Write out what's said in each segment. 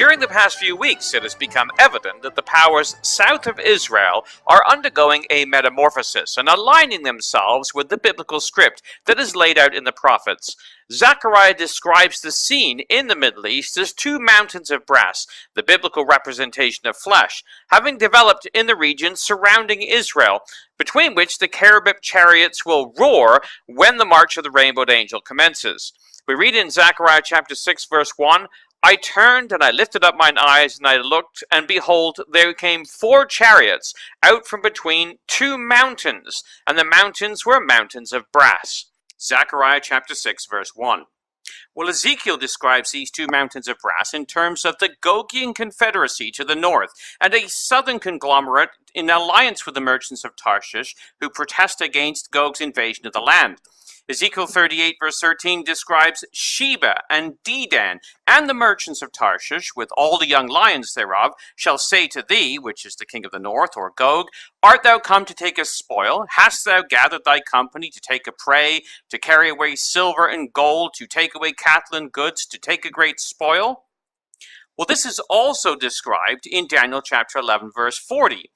During the past few weeks, it has become evident that the powers south of Israel are undergoing a metamorphosis and aligning themselves with the biblical script that is laid out in the prophets. Zechariah describes the scene in the Middle East as two mountains of brass, the biblical representation of flesh, having developed in the region surrounding Israel, between which the cherubic chariots will roar when the march of the rainbowed angel commences. We read in Zechariah chapter 6, verse 1, I turned and I lifted up mine eyes and I looked, and behold, there came 4 chariots out from between 2 mountains, and the mountains were mountains of brass. Zechariah chapter 6, verse 1. Well, Ezekiel describes these 2 mountains of brass in terms of the Gogian Confederacy to the north, and a southern conglomerate in alliance with the merchants of Tarshish who protest against Gog's invasion of the land. Ezekiel 38 verse 13 describes Sheba and Dedan, and the merchants of Tarshish, with all the young lions thereof, shall say to thee, which is the king of the north, or Gog, art thou come to take a spoil? Hast thou gathered thy company to take a prey, to carry away silver and gold, to take away cattle and goods, to take a great spoil? Well, this is also described in Daniel chapter 11, verse 40.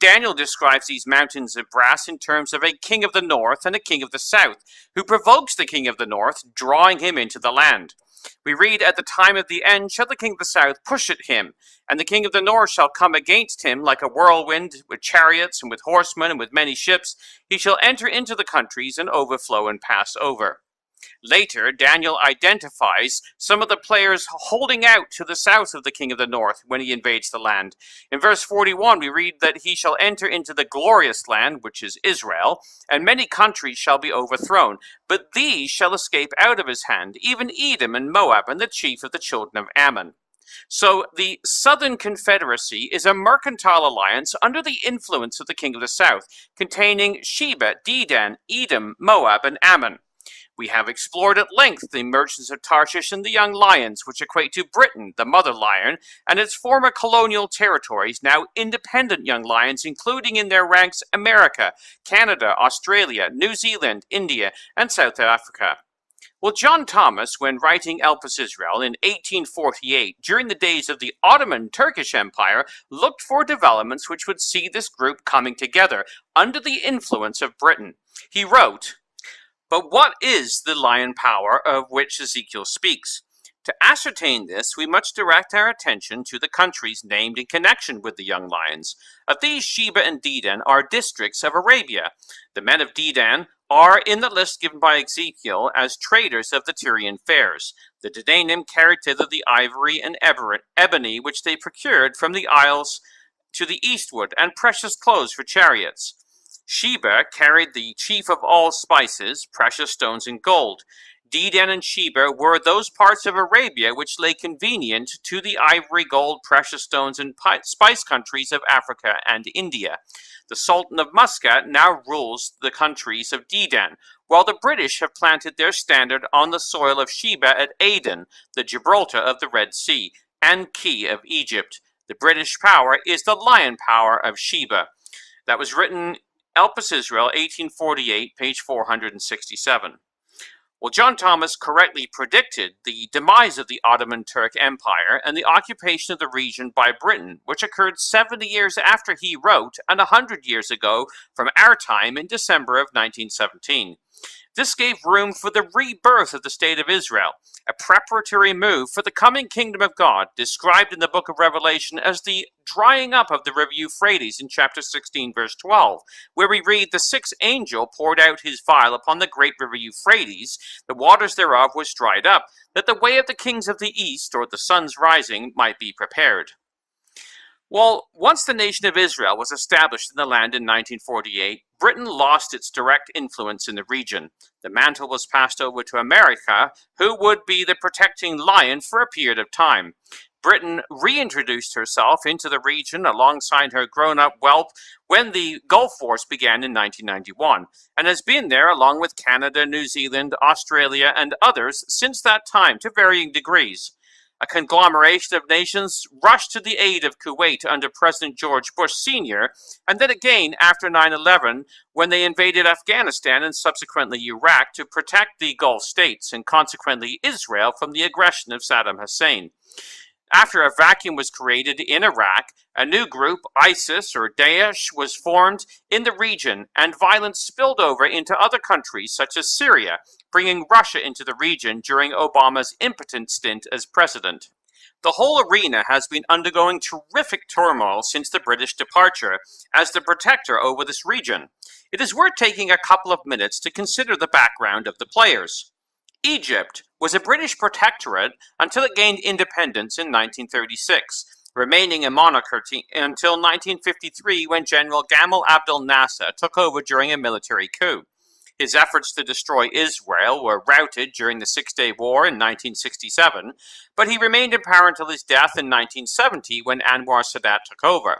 Daniel describes these mountains of brass in terms of a king of the north and a king of the south, who provokes the king of the north, drawing him into the land. We read, at the time of the end shall the king of the south push at him, and the king of the north shall come against him like a whirlwind, with chariots and with horsemen and with many ships. He shall enter into the countries and overflow and pass over. Later, Daniel identifies some of the players holding out to the south of the king of the north when he invades the land. In verse 41, we read that he shall enter into the glorious land, which is Israel, and many countries shall be overthrown. But these shall escape out of his hand, even Edom and Moab and the chief of the children of Ammon. So the Southern Confederacy is a mercantile alliance under the influence of the king of the south, containing Sheba, Dedan, Edom, Moab, and Ammon. We have explored at length the merchants of Tarshish and the young lions, which equate to Britain, the mother lion, and its former colonial territories, now independent young lions, including in their ranks America, Canada, Australia, New Zealand, India, and South Africa. Well, John Thomas, when writing Elpis Israel in 1848, during the days of the Ottoman Turkish Empire, looked for developments which would see this group coming together under the influence of Britain. He wrote, but what is the lion power of which Ezekiel speaks? To ascertain this, we must direct our attention to the countries named in connection with the young lions. Of these, Sheba and Dedan are districts of Arabia. The men of Dedan are in the list given by Ezekiel as traders of the Tyrian fairs. The Dedanim carried thither the ivory and ebony which they procured from the isles to the eastward, and precious clothes for chariots. Sheba carried the chief of all spices, precious stones and gold. Dedan and Sheba were those parts of Arabia which lay convenient to the ivory, gold, precious stones, and spice countries of Africa and India. The Sultan of Muscat now rules the countries of Dedan, while the British have planted their standard on the soil of Sheba at Aden, the Gibraltar of the Red Sea, and key of Egypt. The British power is the lion power of Sheba. That was written Elpis Israel, 1848, page 467. Well, John Thomas correctly predicted the demise of the Ottoman Turk Empire and the occupation of the region by Britain, which occurred 70 years after he wrote and 100 years ago from our time in December of 1917. This gave room for the rebirth of the State of Israel, a preparatory move for the coming kingdom of God, described in the book of Revelation as the drying up of the river Euphrates in chapter 16, verse 12, where we read, the 6th angel poured out his vial upon the great river Euphrates, the waters thereof was dried up, that the way of the kings of the east, or the sun's rising, might be prepared. Well, once the nation of Israel was established in the land in 1948, Britain lost its direct influence in the region. The mantle was passed over to America, who would be the protecting lion for a period of time. Britain reintroduced herself into the region alongside her grown-up whelp when the Gulf Wars began in 1991, and has been there along with Canada, New Zealand, Australia, and others since that time to varying degrees. A conglomeration of nations rushed to the aid of Kuwait under President George Bush Sr., and then again after 9/11 when they invaded Afghanistan and subsequently Iraq to protect the Gulf states and consequently Israel from the aggression of Saddam Hussein. After a vacuum was created in Iraq, a new group, ISIS or Daesh, was formed in the region, and violence spilled over into other countries such as Syria, bringing Russia into the region during Obama's impotent stint as president. The whole arena has been undergoing terrific turmoil since the British departure as the protector over this region. It is worth taking a couple of minutes to consider the background of the players. Egypt was a British protectorate until it gained independence in 1936, remaining a monarchy until 1953 when General Gamal Abdel Nasser took over during a military coup. His efforts to destroy Israel were routed during the Six-Day War in 1967, but he remained in power until his death in 1970 when Anwar Sadat took over.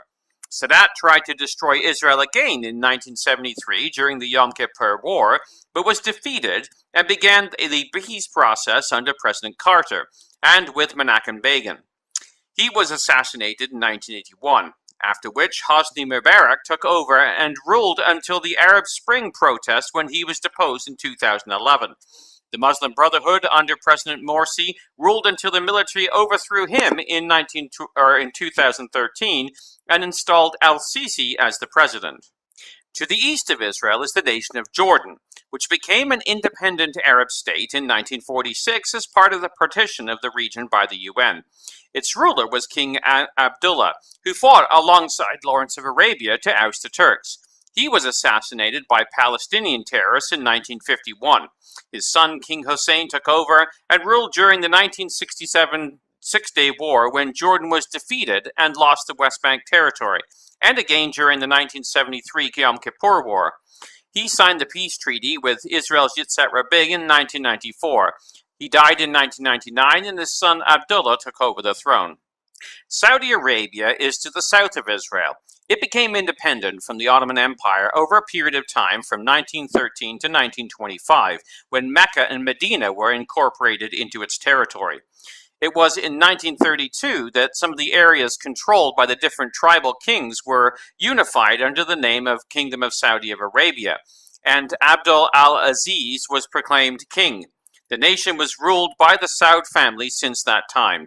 Sadat tried to destroy Israel again in 1973 during the Yom Kippur War, but was defeated and began the peace process under President Carter and with Menachem Begin. He was assassinated in 1981, after which Hosni Mubarak took over and ruled until the Arab Spring protest when he was deposed in 2011. The Muslim Brotherhood under President Morsi ruled until the military overthrew him in 2013 and installed al-Sisi as the president. To the east of Israel is the nation of Jordan, which became an independent Arab state in 1946 as part of the partition of the region by the UN. Its ruler was King Abdullah, who fought alongside Lawrence of Arabia to oust the Turks. He was assassinated by Palestinian terrorists in 1951. His son, King Hussein, took over and ruled during the 1967 Six-Day War when Jordan was defeated and lost the West Bank territory, and again during the 1973 Yom Kippur War. He signed the peace treaty with Israel's Yitzhak Rabin in 1994. He died in 1999 and his son Abdullah took over the throne. Saudi Arabia is to the south of Israel. It became independent from the Ottoman Empire over a period of time from 1913 to 1925, when Mecca and Medina were incorporated into its territory. It was in 1932 that some of the areas controlled by the different tribal kings were unified under the name of Kingdom of Saudi Arabia, and Abdul al-Aziz was proclaimed king. The nation was ruled by the Saud family since that time.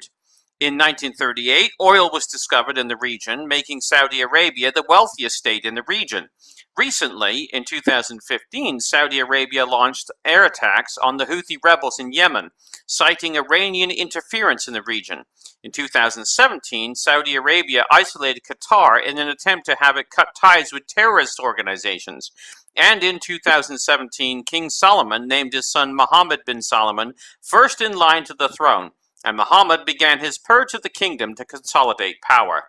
In 1938, oil was discovered in the region, making Saudi Arabia the wealthiest state in the region. Recently, in 2015, Saudi Arabia launched air attacks on the Houthi rebels in Yemen, citing Iranian interference in the region. In 2017, Saudi Arabia isolated Qatar in an attempt to have it cut ties with terrorist organizations. And in 2017, King Solomon named his son Mohammed bin Solomon first in line to the throne, and Muhammad began his purge of the kingdom to consolidate power.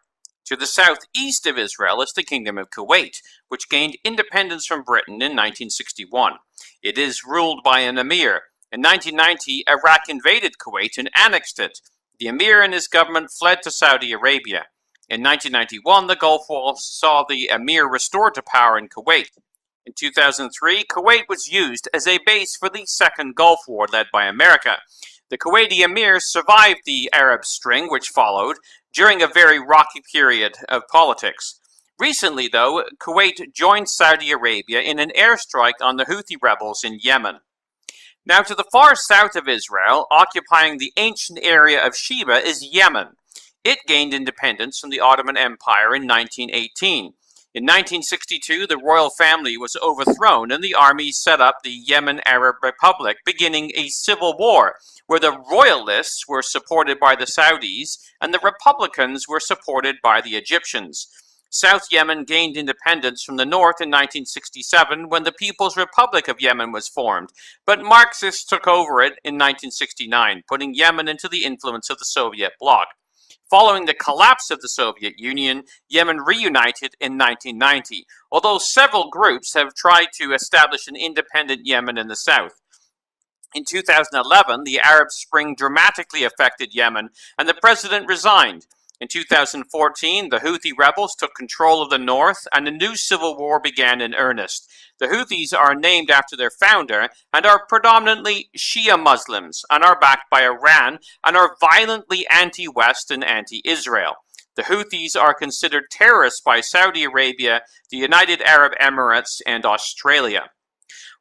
To the southeast of Israel is the Kingdom of Kuwait, which gained independence from Britain in 1961. It is ruled by an emir. In 1990, Iraq invaded Kuwait and annexed it. The emir and his government fled to Saudi Arabia. In 1991, the Gulf War saw the emir restored to power in Kuwait. In 2003, Kuwait was used as a base for the Second Gulf War led by America. The Kuwaiti emir survived the Arab Spring, which followed, during a very rocky period of politics. Recently, though, Kuwait joined Saudi Arabia in an airstrike on the Houthi rebels in Yemen. Now, to the far south of Israel, occupying the ancient area of Sheba, is Yemen. It gained independence from the Ottoman Empire in 1918. In 1962, the royal family was overthrown and the army set up the Yemen Arab Republic, beginning a civil war, where the royalists were supported by the Saudis and the republicans were supported by the Egyptians. South Yemen gained independence from the north in 1967 when the People's Republic of Yemen was formed, but Marxists took over it in 1969, putting Yemen into the influence of the Soviet bloc. Following the collapse of the Soviet Union, Yemen reunited in 1990, although several groups have tried to establish an independent Yemen in the south. In 2011, the Arab Spring dramatically affected Yemen, and the president resigned. In 2014, the Houthi rebels took control of the north, and a new civil war began in earnest. The Houthis are named after their founder and are predominantly Shia Muslims and are backed by Iran and are violently anti-West and anti-Israel. The Houthis are considered terrorists by Saudi Arabia, the United Arab Emirates, and Australia.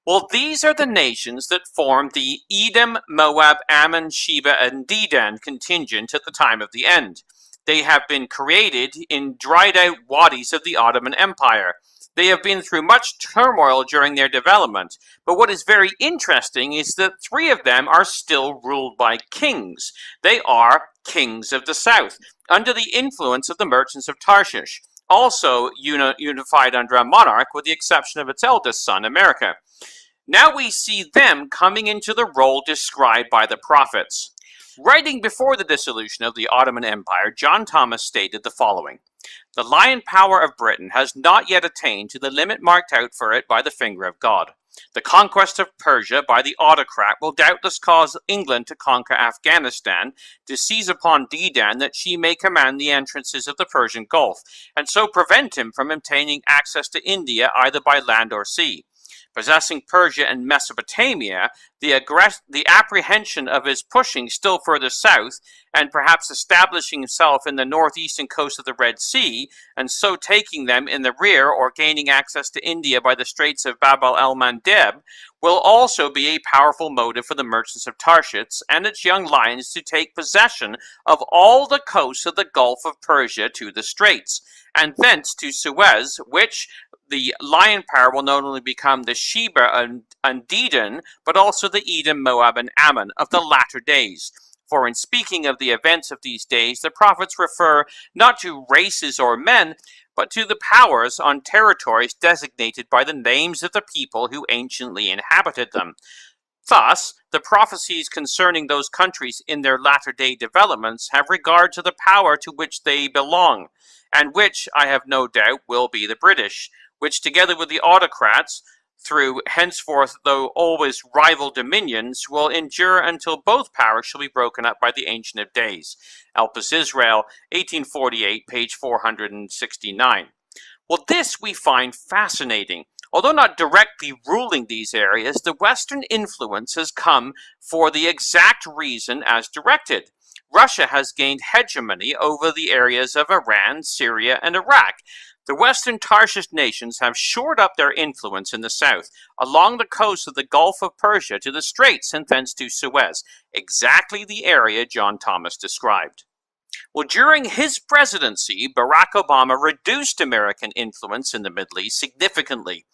Well, these are the nations that formed the Edom, Moab, Ammon, Sheba, and Dedan contingent at the time of the end. They have been created in dried-out wadis of the Ottoman Empire. They have been through much turmoil during their development, but what is very interesting is that 3 of them are still ruled by kings. They are kings of the south, under the influence of the merchants of Tarshish, also unified under a monarch with the exception of its eldest son, America. Now we see them coming into the role described by the prophets. Writing before the dissolution of the Ottoman Empire, John Thomas stated the following: "The lion power of Britain has not yet attained to the limit marked out for it by the finger of God. The conquest of Persia by the autocrat will doubtless cause England to conquer Afghanistan, to seize upon Dedan that she may command the entrances of the Persian Gulf, and so prevent him from obtaining access to India either by land or sea. Possessing Persia and Mesopotamia, the apprehension of his pushing still further south, and perhaps establishing himself in the northeastern coast of the Red Sea, and so taking them in the rear or gaining access to India by the Straits of Bab el-Mandeb, will also be a powerful motive for the merchants of Tarshish and its young lions to take possession of all the coasts of the Gulf of Persia to the Straits, and thence to Suez, which the lion power will not only become the Sheba and Dedan, but also the Edom, Moab, and Ammon of the latter days. For in speaking of the events of these days, the prophets refer not to races or men, but to the powers on territories designated by the names of the people who anciently inhabited them. Thus, the prophecies concerning those countries in their latter-day developments have regard to the power to which they belong, and which, I have no doubt, will be the British, which together with the autocrats, through henceforth though always rival dominions, will endure until both powers shall be broken up by the Ancient of Days." Elpis Israel, 1848, page 469. Well, this we find fascinating. Although not directly ruling these areas, the Western influence has come for the exact reason as directed. Russia has gained hegemony over the areas of Iran, Syria, and Iraq. The Western Tarshish nations have shored up their influence in the south, along the coast of the Gulf of Persia to the Straits and thence to Suez, exactly the area John Thomas described. Well, during his presidency, Barack Obama reduced American influence in the Middle East significantly.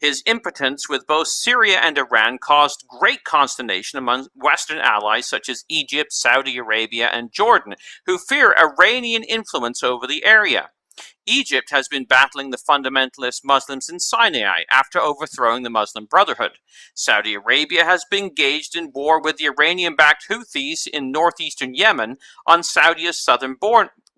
His impotence with both Syria and Iran caused great consternation among Western allies such as Egypt, Saudi Arabia, and Jordan, who fear Iranian influence over the area. Egypt has been battling the fundamentalist Muslims in Sinai after overthrowing the Muslim Brotherhood. Saudi Arabia has been engaged in war with the Iranian-backed Houthis in northeastern Yemen on Saudi's southern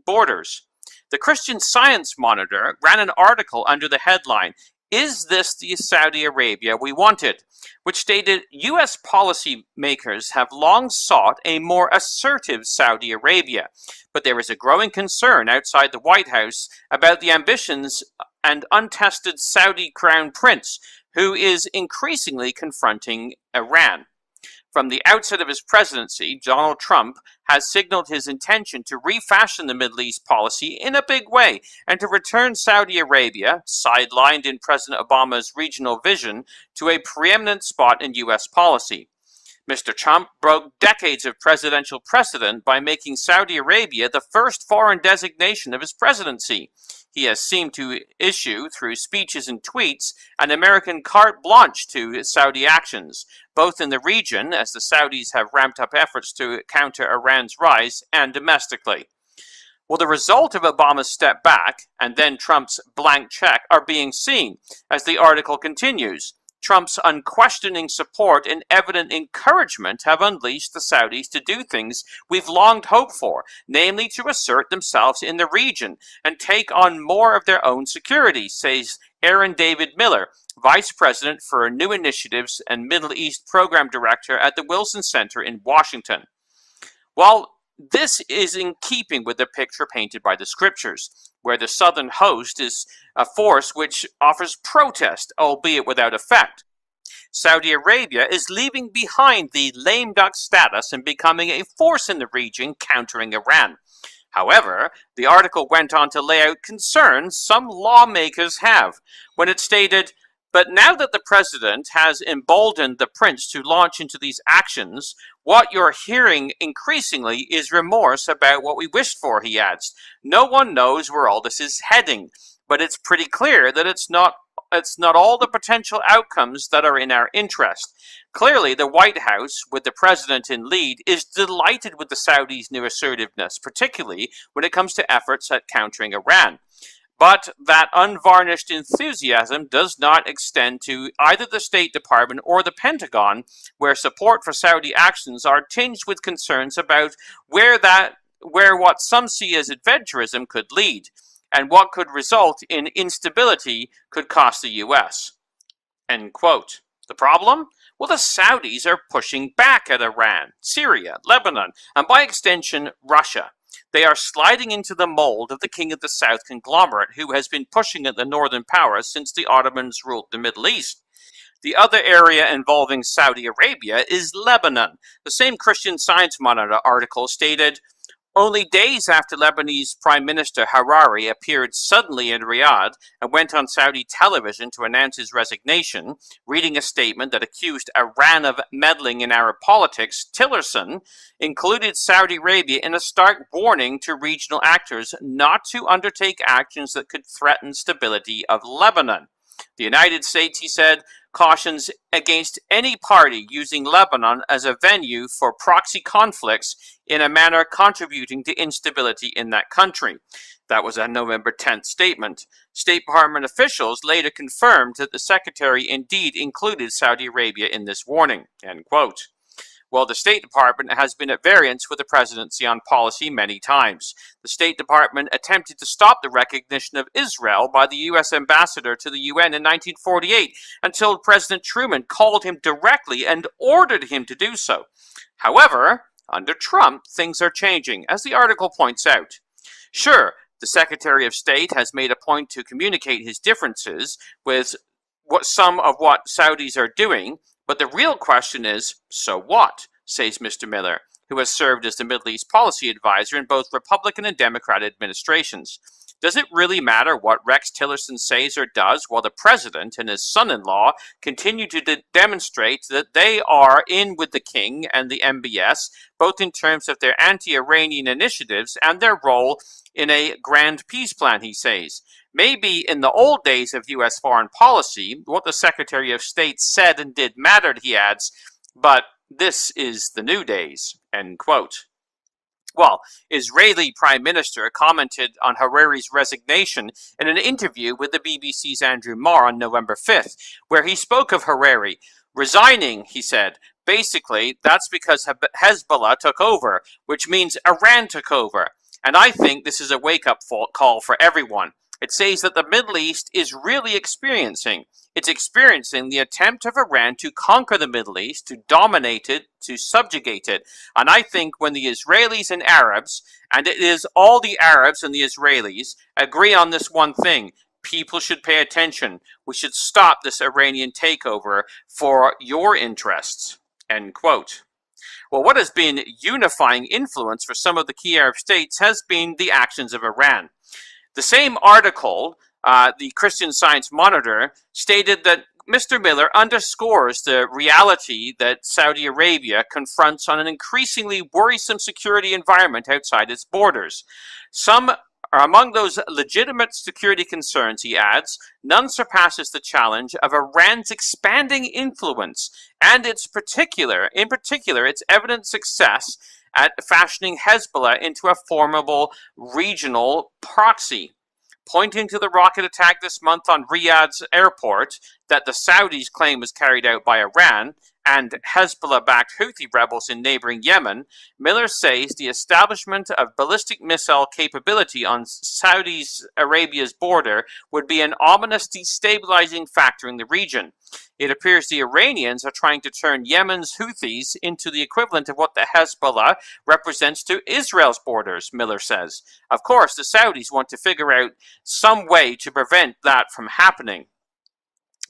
borders. The Christian Science Monitor ran an article under the headline, "Is this the Saudi Arabia we wanted?" which stated U.S. policymakers have long sought a more assertive Saudi Arabia, but there is a growing concern outside the White House about the ambitions and untested Saudi crown prince, who is increasingly confronting Iran. From the outset of his presidency, Donald Trump has signaled his intention to refashion the Middle East policy in a big way and to return Saudi Arabia, sidelined in President Obama's regional vision, to a preeminent spot in U.S. policy. Mr. Trump broke decades of presidential precedent by making Saudi Arabia the first foreign designation of his presidency. He has seemed to issue, through speeches and tweets, an American carte blanche to Saudi actions, both in the region, as the Saudis have ramped up efforts to counter Iran's rise, and domestically. Well, the result of Obama's step back, and then Trump's blank check, are being seen, as the article continues. Trump's unquestioning support and evident encouragement have unleashed the Saudis to do things we've long hoped for, namely to assert themselves in the region and take on more of their own security, says Aaron David Miller, Vice President for New Initiatives and Middle East Program Director at the Wilson Center in Washington. While this is in keeping with the picture painted by the scriptures, where the southern host is a force which offers protest, albeit without effect. Saudi Arabia is leaving behind the lame duck status and becoming a force in the region countering Iran. However, the article went on to lay out concerns some lawmakers have when it stated, But now that the president has emboldened the prince to launch into these actions, what you're hearing increasingly is remorse about what we wished for, he adds. No one knows where all this is heading, but it's pretty clear that it's not all the potential outcomes that are in our interest. Clearly, the White House, with the president in lead, is delighted with the Saudis' new assertiveness, particularly when it comes to efforts at countering Iran. But that unvarnished enthusiasm does not extend to either the State Department or the Pentagon, where support for Saudi actions are tinged with concerns about where what some see as adventurism could lead, and what could result in instability could cost the U.S. End quote. The problem? Well, the Saudis are pushing back at Iran, Syria, Lebanon, and by extension, Russia. They are sliding into the mold of the King of the South conglomerate who has been pushing at the northern powers since the Ottomans ruled the Middle East. The other area involving Saudi Arabia is Lebanon. The same Christian Science Monitor article stated, only days after Lebanese Prime Minister Hariri appeared suddenly in Riyadh and went on Saudi television to announce his resignation, reading a statement that accused Iran of meddling in Arab politics, Tillerson included Saudi Arabia in a stark warning to regional actors not to undertake actions that could threaten stability of Lebanon. The United States, he said, cautions against any party using Lebanon as a venue for proxy conflicts in a manner contributing to instability in that country. That was a November 10th statement. State Department officials later confirmed that the Secretary indeed included Saudi Arabia in this warning. End quote. Well, the State Department has been at variance with the presidency on policy many times. The State Department attempted to stop the recognition of Israel by the U.S. ambassador to the UN in 1948 until President Truman called him directly and ordered him to do so. However, under Trump, things are changing, as the article points out. Sure, the Secretary of State has made a point to communicate his differences with some of what Saudis are doing, but the real question is, so what, says Mr. Miller, who has served as the Middle East policy advisor in both Republican and Democrat administrations. Does it really matter what Rex Tillerson says or does while the president and his son-in-law continue to demonstrate that they are in with the king and the MBS, both in terms of their anti-Iranian initiatives and their role in a grand peace plan, he says. Maybe in the old days of U.S. foreign policy, what the Secretary of State said and did mattered, he adds, but this is the new days, end quote. Well, Israeli Prime Minister commented on Hariri's resignation in an interview with the BBC's Andrew Marr on November 5th, where he spoke of Hariri. Resigning, he said, basically, that's because Hezbollah took over, which means Iran took over. And I think this is a wake-up call for everyone. It says that the Middle East is really experiencing the attempt of Iran to conquer the Middle East, to dominate it, to subjugate it. And I think when the Israelis and Arabs, and it is all the Arabs and the Israelis, agree on this one thing, people should pay attention. We should stop this Iranian takeover for your interests. End quote. Well, what has been unifying influence for some of the key Arab states has been the actions of Iran. The same article, the Christian Science Monitor, stated that Mr. Miller underscores the reality that Saudi Arabia confronts on an increasingly worrisome security environment outside its borders. Some are among those legitimate security concerns, he adds, none surpasses the challenge of Iran's expanding influence and in particular, its evident success at fashioning Hezbollah into a formidable regional proxy. Pointing to the rocket attack this month on Riyadh's airport that the Saudis claim was carried out by Iran and Hezbollah-backed Houthi rebels in neighboring Yemen, Miller says the establishment of ballistic missile capability on Saudi Arabia's border would be an ominous destabilizing factor in the region. It appears the Iranians are trying to turn Yemen's Houthis into the equivalent of what the Hezbollah represents to Israel's borders, Miller says. Of course, the Saudis want to figure out some way to prevent that from happening.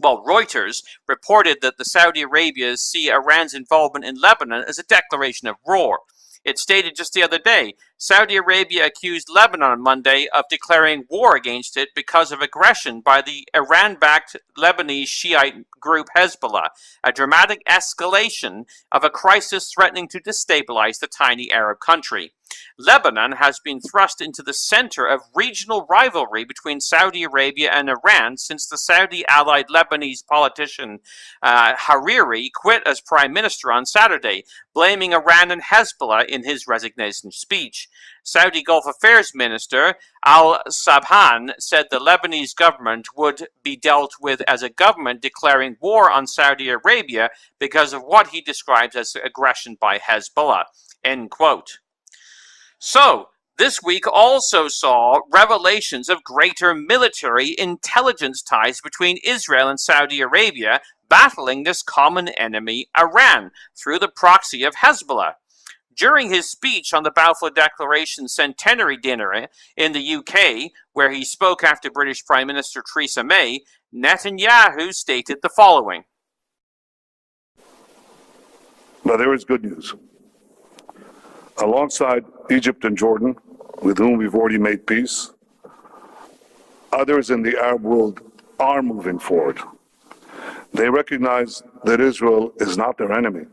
Well, Reuters reported that the Saudi Arabia see Iran's involvement in Lebanon as a declaration of war. It stated just the other day, Saudi Arabia accused Lebanon on Monday of declaring war against it because of aggression by the Iran-backed Lebanese Shiite group Hezbollah, a dramatic escalation of a crisis threatening to destabilize the tiny Arab country. Lebanon has been thrust into the center of regional rivalry between Saudi Arabia and Iran since the Saudi-allied Lebanese politician Hariri quit as prime minister on Saturday, blaming Iran and Hezbollah in his resignation speech. Saudi Gulf Affairs Minister Al-Sabhan said the Lebanese government would be dealt with as a government declaring war on Saudi Arabia because of what he describes as aggression by Hezbollah. End quote. So, this week also saw revelations of greater military intelligence ties between Israel and Saudi Arabia battling this common enemy, Iran, through the proxy of Hezbollah. During his speech on the Balfour Declaration centenary dinner in the UK, where he spoke after British Prime Minister Theresa May, Netanyahu stated the following. But there is good news. Alongside Egypt and Jordan, with whom we've already made peace, others in the Arab world are moving forward. They recognize that Israel is not their enemy,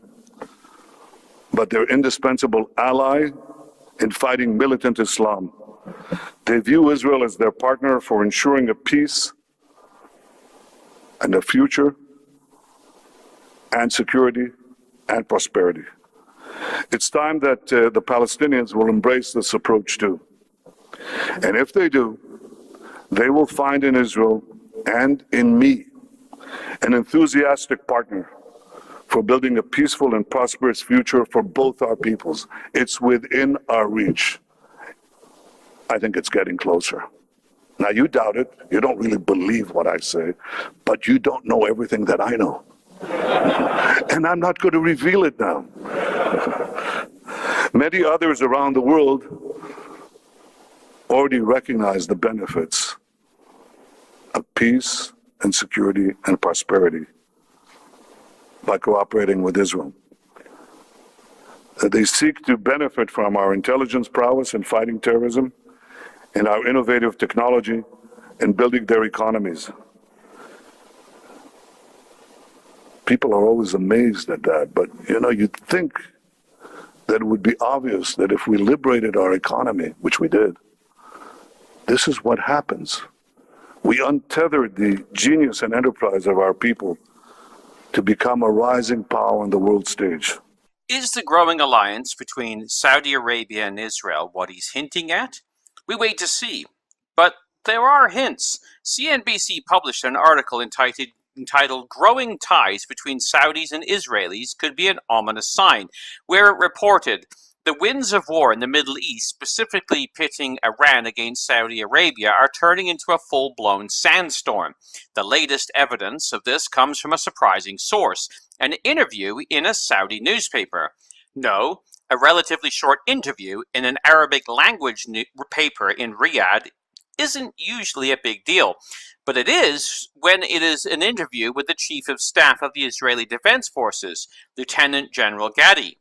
but their indispensable ally in fighting militant Islam. They view Israel as their partner for ensuring a peace and a future and security and prosperity. It's time that the Palestinians will embrace this approach too. And if they do, they will find in Israel and in me an enthusiastic partner for building a peaceful and prosperous future for both our peoples. It's within our reach. I think it's getting closer. Now, you doubt it. You don't really believe what I say, but you don't know everything that I know. And I'm not going to reveal it now. Many others around the world already recognize the benefits of peace and security and prosperity by cooperating with Israel. They seek to benefit from our intelligence prowess in fighting terrorism and our innovative technology in building their economies. People are always amazed at that, but you'd think that it would be obvious that if we liberated our economy, which we did, this is what happens. We untethered the genius and enterprise of our people to become a rising power on the world stage. Is the growing alliance between Saudi Arabia and Israel what he's hinting at? We wait to see. But there are hints. CNBC published an article entitled Growing Ties Between Saudis and Israelis Could Be an Ominous Sign, where it reported the winds of war in the Middle East, specifically pitting Iran against Saudi Arabia, are turning into a full-blown sandstorm. The latest evidence of this comes from a surprising source, an interview in a Saudi newspaper. No, a relatively short interview in an Arabic language paper in Riyadh isn't usually a big deal, but it is when it is an interview with the Chief of Staff of the Israeli Defense Forces, Lieutenant General Gadi.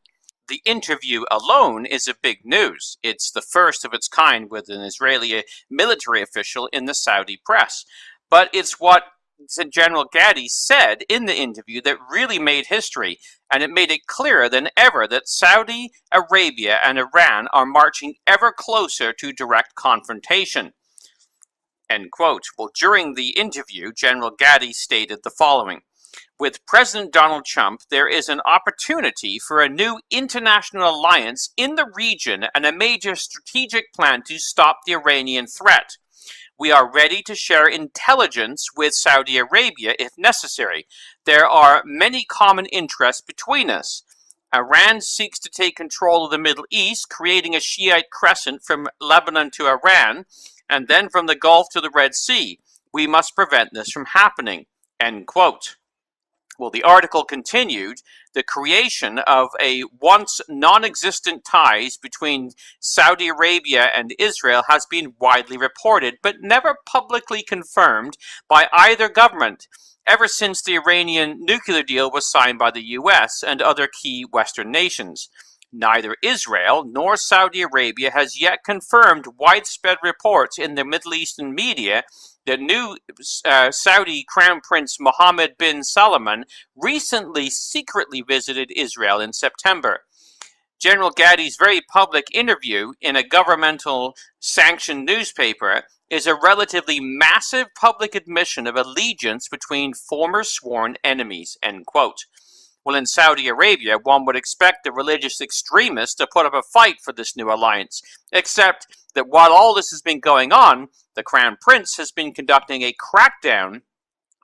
The interview alone is a big news. It's the first of its kind with an Israeli military official in the Saudi press. But it's what General Gadi said in the interview that really made history, and it made it clearer than ever that Saudi Arabia and Iran are marching ever closer to direct confrontation. End quote. Well, during the interview, General Gadi stated the following. With President Donald Trump, there is an opportunity for a new international alliance in the region and a major strategic plan to stop the Iranian threat. We are ready to share intelligence with Saudi Arabia if necessary. There are many common interests between us. Iran seeks to take control of the Middle East, creating a Shiite crescent from Lebanon to Iran, and then from the Gulf to the Red Sea. We must prevent this from happening. End quote. Well, the article continued, the creation of a once non-existent ties between Saudi Arabia and Israel has been widely reported, but never publicly confirmed by either government, ever since the Iranian nuclear deal was signed by the US and other key Western nations. Neither Israel nor Saudi Arabia has yet confirmed widespread reports in the Middle Eastern media that new Saudi Crown Prince Mohammed bin Salman recently secretly visited Israel in September. General Gaddi's very public interview in a governmental sanctioned newspaper is a relatively massive public admission of allegiance between former sworn enemies, end quote. Well, in Saudi Arabia, one would expect the religious extremists to put up a fight for this new alliance, except that while all this has been going on, the Crown Prince has been conducting a crackdown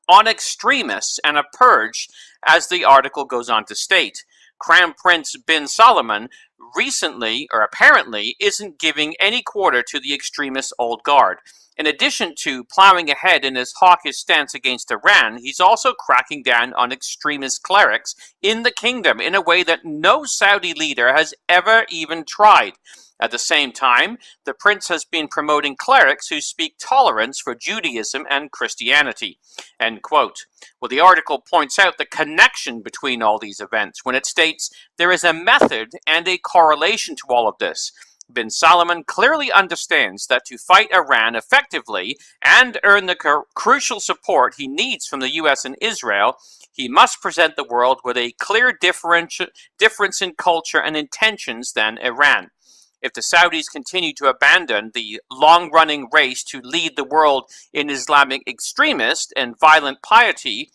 on extremists and a purge, as the article goes on to state. Crown Prince bin Salman recently, or apparently, isn't giving any quarter to the extremist old guard. In addition to plowing ahead in his hawkish stance against Iran, he's also cracking down on extremist clerics in the kingdom in a way that no Saudi leader has ever even tried. At the same time, the prince has been promoting clerics who speak tolerance for Judaism and Christianity, end quote. Well, the article points out the connection between all these events when it states there is a method and a correlation to all of this. Bin Salman clearly understands that to fight Iran effectively and earn the crucial support he needs from the US and Israel, he must present the world with a clear difference in culture and intentions than Iran. If the Saudis continue to abandon the long-running race to lead the world in Islamic extremist and violent piety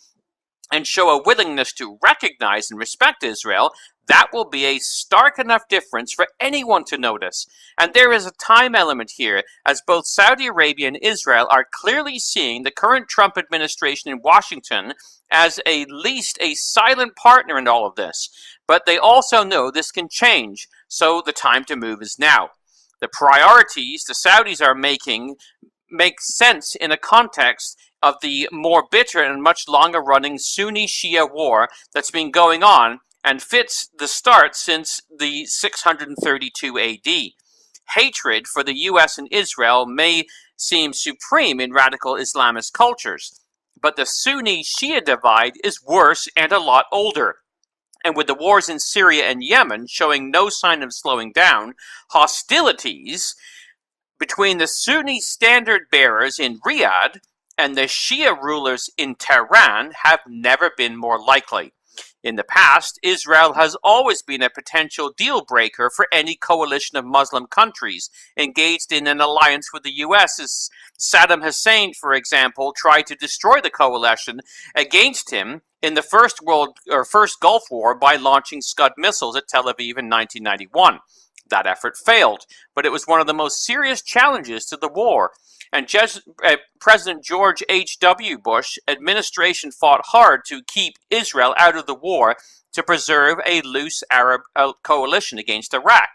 and show a willingness to recognize and respect Israel, that will be a stark enough difference for anyone to notice. And there is a time element here, as both Saudi Arabia and Israel are clearly seeing the current Trump administration in Washington as at least a silent partner in all of this. But they also know this can change, so the time to move is now. The priorities the Saudis are making make sense in a context of the more bitter and much longer running Sunni-Shia war that's been going on and fits the start since the 632 AD. Hatred for the US and Israel may seem supreme in radical Islamist cultures, but the Sunni-Shia divide is worse and a lot older. And with the wars in Syria and Yemen showing no sign of slowing down, hostilities between the Sunni standard bearers in Riyadh and the Shia rulers in Tehran have never been more likely. In the past, Israel has always been a potential deal breaker for any coalition of Muslim countries engaged in an alliance with the US, as Saddam Hussein, for example, tried to destroy the coalition against him in the first Gulf War by launching Scud missiles at Tel Aviv in 1991. That effort failed, but it was one of the most serious challenges to the war. And President George H.W. Bush administration fought hard to keep Israel out of the war to preserve a loose Arab coalition against Iraq.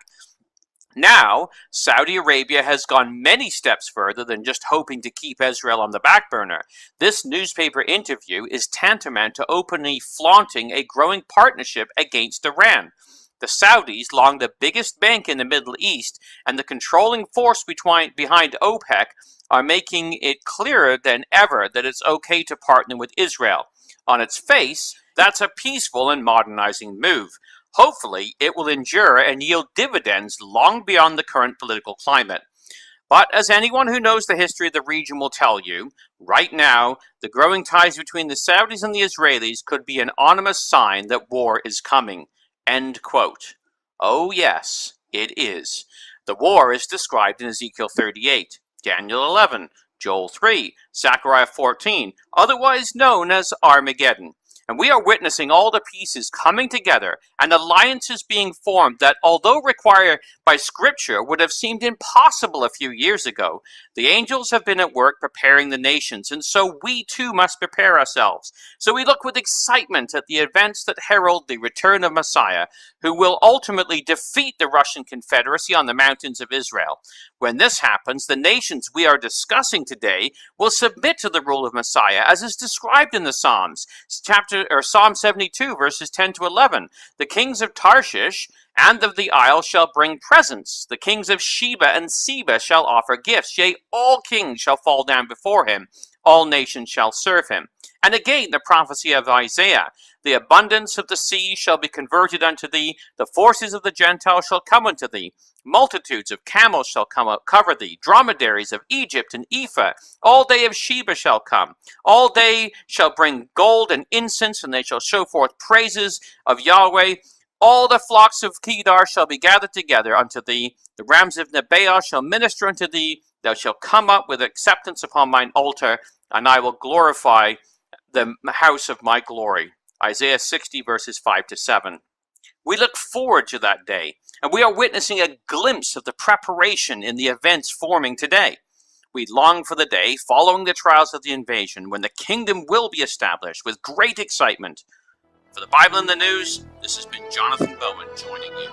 Now, Saudi Arabia has gone many steps further than just hoping to keep Israel on the back burner. This newspaper interview is tantamount to openly flaunting a growing partnership against Iran. The Saudis, long the biggest bank in the Middle East and the controlling force behind OPEC, are making it clearer than ever that it's okay to partner with Israel. On its face, that's a peaceful and modernizing move. Hopefully, it will endure and yield dividends long beyond the current political climate. But as anyone who knows the history of the region will tell you, right now, the growing ties between the Saudis and the Israelis could be an ominous sign that war is coming. End quote. Oh yes, it is. The war is described in Ezekiel 38, Daniel 11, Joel 3, Zechariah 14, otherwise known as Armageddon. And we are witnessing all the pieces coming together and alliances being formed that, although required by Scripture, would have seemed impossible a few years ago. The angels have been at work preparing the nations, and so we too must prepare ourselves. So we look with excitement at the events that herald the return of Messiah, who will ultimately defeat the Russian Confederacy on the mountains of Israel. When this happens, the nations we are discussing today will submit to the rule of Messiah, as is described in the Psalms. Psalm 72, verses 10 to 11. The kings of Tarshish and of the isle shall bring presents. The kings of Sheba and Seba shall offer gifts. Yea, all kings shall fall down before him. All nations shall serve him. And again the prophecy of Isaiah. The abundance of the sea shall be converted unto thee. The forces of the Gentiles shall come unto thee. Multitudes of camels shall come up, cover thee. Dromedaries of Egypt and Ephah. All day of Sheba shall come. All day shall bring gold and incense, and they shall show forth praises of Yahweh. All the flocks of Kedar shall be gathered together unto thee. The rams of Nebaioth shall minister unto thee. Thou shalt come up with acceptance upon mine altar, and I will glorify the house of my glory. Isaiah 60 verses 5 to 7. We look forward to that day, and we are witnessing a glimpse of the preparation in the events forming today. We long for the day following the trials of the invasion when the kingdom will be established with great excitement. For the Bible in the News, this has been Jonathan Bowman joining you.